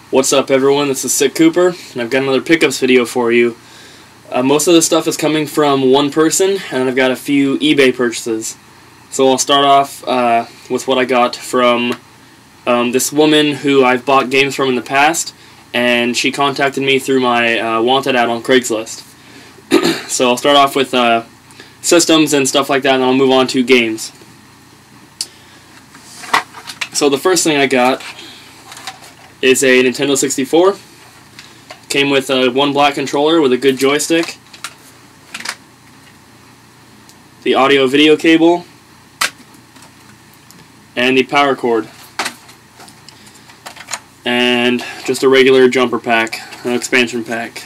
What's up, everyone? This is Sick Cooper, and I've got another pickups video for you. Most of this stuff is coming from one person, and I've got a few eBay purchases. So I'll start off with what I got from this woman who I've bought games from in the past, and she contacted me through my wanted ad on Craigslist. So I'll start off with systems and stuff like that, and then I'll move on to games. So the first thing I got is a Nintendo 64. Came with one black controller with a good joystick, the audio video cable, and the power cord, and just a regular jumper pack, an expansion pack.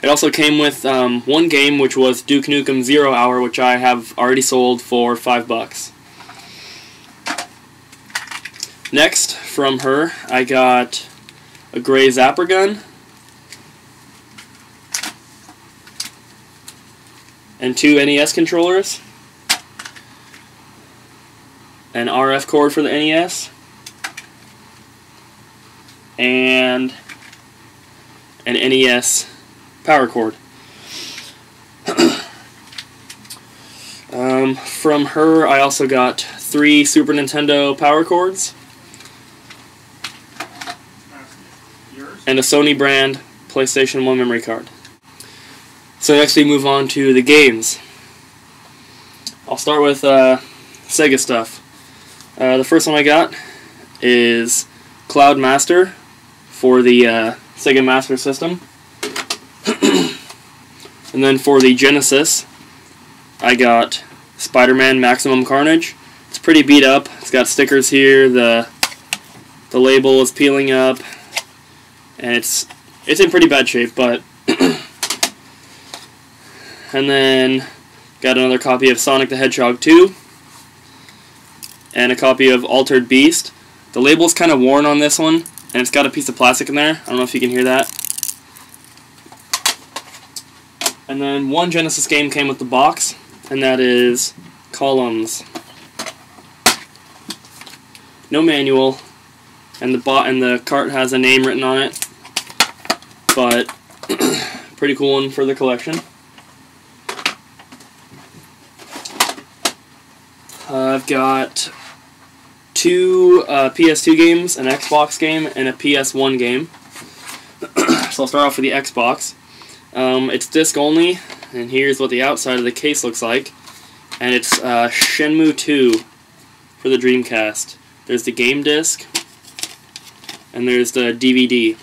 It also came with one game, which was Duke Nukem 0 Hour, which I have already sold for $5. Next, from her, I got a gray zapper gun and two NES controllers, an RF cord for the NES, and an NES power cord. From her, I also got 3 Super Nintendo power cords and a Sony brand PlayStation 1 memory card. So next we move on to the games. I'll start with Sega stuff. The first one I got is Cloud Master for the Sega Master System. And then for the Genesis, I got Spider-Man Maximum Carnage. It's pretty beat up. It's got stickers here. The label is peeling up. And it's in pretty bad shape, but and then got another copy of Sonic the Hedgehog 2 and a copy of Altered Beast. The label's kind of worn on this one, and it's got a piece of plastic in there. I don't know if you can hear that. And then one Genesis game came with the box, and that is Columns. No manual, and the cart has a name written on it. But pretty cool one for the collection. I've got 2 PS2 games, an Xbox game, and a PS1 game. So I'll start off with the Xbox. It's disc only, and here's what the outside of the case looks like. And it's Shenmue 2 for the Dreamcast. There's the game disc, and there's the DVD.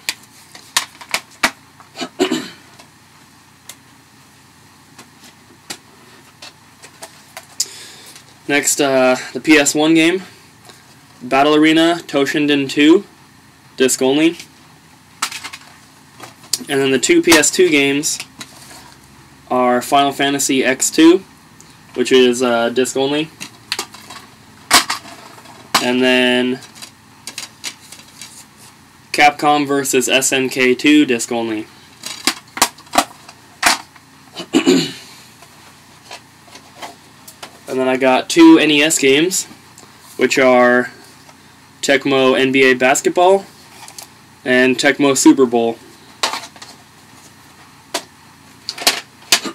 Next, the PS1 game, Battle Arena Toshinden 2, disc only. And then the 2 PS2 games are Final Fantasy X2, which is disc only. And then Capcom vs. SNK 2, disc only. And then I got 2 NES games, which are Tecmo NBA Basketball and Tecmo Super Bowl.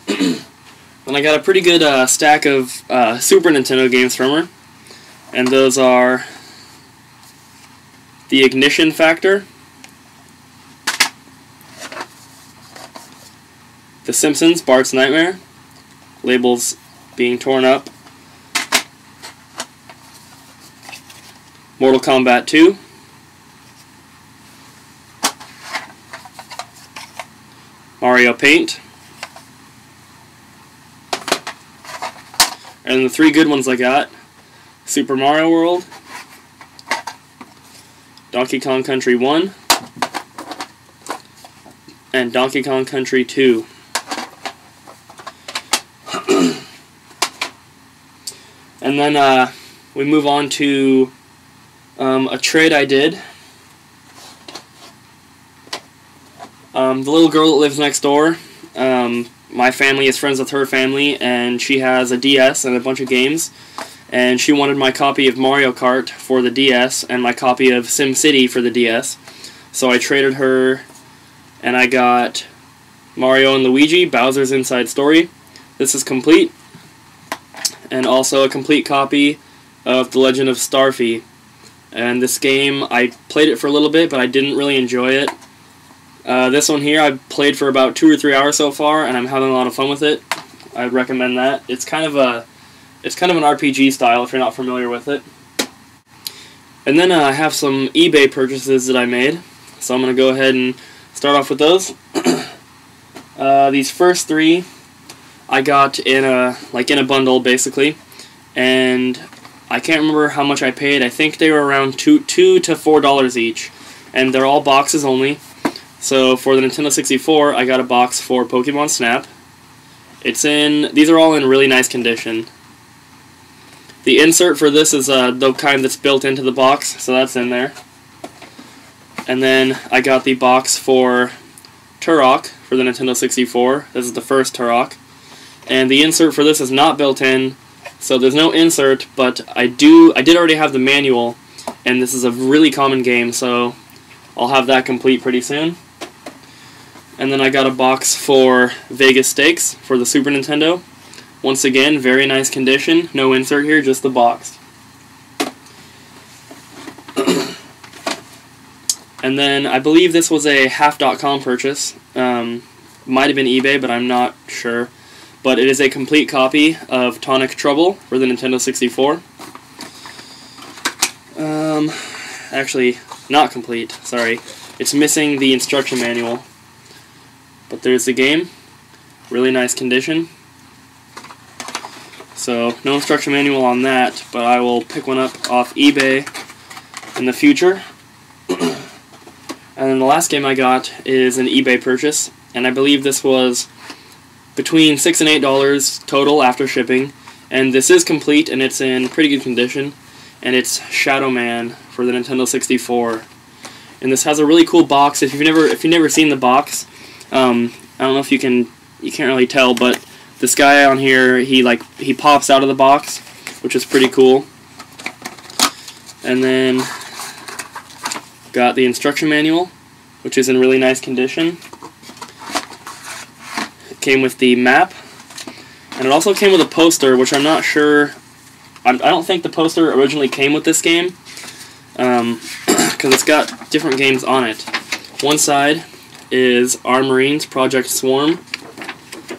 And I got a pretty good stack of Super Nintendo games from her, and those are The Ignition Factor, The Simpsons Bart's Nightmare, labels being torn up, Mortal Kombat 2, Mario Paint, and the 3 good ones I got, Super Mario World, Donkey Kong Country 1, and Donkey Kong Country 2. And then we move on to a trade I did. The little girl that lives next door, my family is friends with her family, and she has a DS and a bunch of games. and she wanted my copy of Mario Kart for the DS and my copy of SimCity for the DS. So I traded her, and I got Mario and Luigi, Bowser's Inside Story. This is complete, and also a complete copy of The Legend of Starfy. And this game, I played it for a little bit, but I didn't really enjoy it. This one here, I've played for about 2 or 3 hours so far, and I'm having a lot of fun with it. I'd recommend that. It's kind of an RPG style if you're not familiar with it. And then I have some eBay purchases that I made, so I'm going to go ahead and start off with those. These first 3 I got in a bundle basically, and I can't remember how much I paid. I think they were around $2 to $4 each, and they're all boxes only. So for the Nintendo 64, I got a box for Pokemon Snap. These are all in really nice condition. The insert for this is the kind that's built into the box, so that's in there. And then I got the box for Turok for the Nintendo 64. This is the first Turok. And the insert for this is not built in, so there's no insert, but I did already have the manual, and this is a really common game, so I'll have that complete pretty soon. And then I got a box for Vegas Stakes for the Super Nintendo. Once again, very nice condition, no insert here, just the box. And then I believe this was a half.com purchase. Might have been eBay, but I'm not sure. But it is a complete copy of Tonic Trouble for the Nintendo 64. Actually, not complete, sorry. It's missing the instruction manual. But there's the game. Really nice condition. So, no instruction manual on that, but I will pick one up off eBay in the future. And then the last game I got is an eBay purchase, and I believe this was between $6 and $8 total after shipping, and this is complete and it's in pretty good condition, and it's Shadow Man for the Nintendo 64. And this has a really cool box. If you've never seen the box, I don't know if you can't really tell, but this guy on here, he pops out of the box, which is pretty cool. And then got the instruction manual, which is in really nice condition. It came with the map, and it also came with a poster, which I'm not sure. I don't think the poster originally came with this game, because it's got different games on it. One side is Armorines Project Swarm,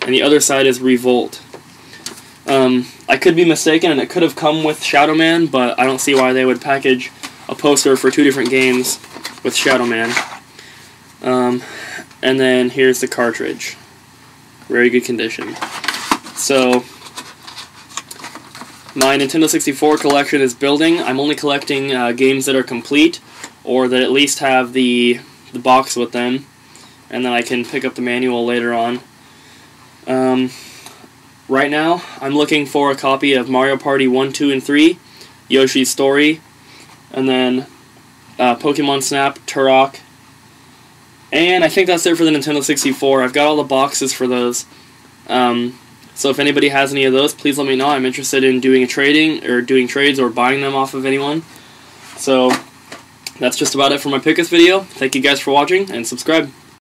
and the other side is Revolt. I could be mistaken, and it could have come with Shadow Man, but I don't see why they would package a poster for 2 different games with Shadow Man. And then here's the cartridge. Very good condition. So, my Nintendo 64 collection is building. I'm only collecting games that are complete, or that at least have the box with them, and then I can pick up the manual later on. Right now, I'm looking for a copy of Mario Party 1, 2, and 3, Yoshi's Story, and then Pokemon Snap, Turok, and I think that's it for the Nintendo 64. I've got all the boxes for those. So if anybody has any of those, please let me know. I'm interested in doing doing trades or buying them off of anyone. So that's just about it for my pick this video. Thank you guys for watching, and subscribe.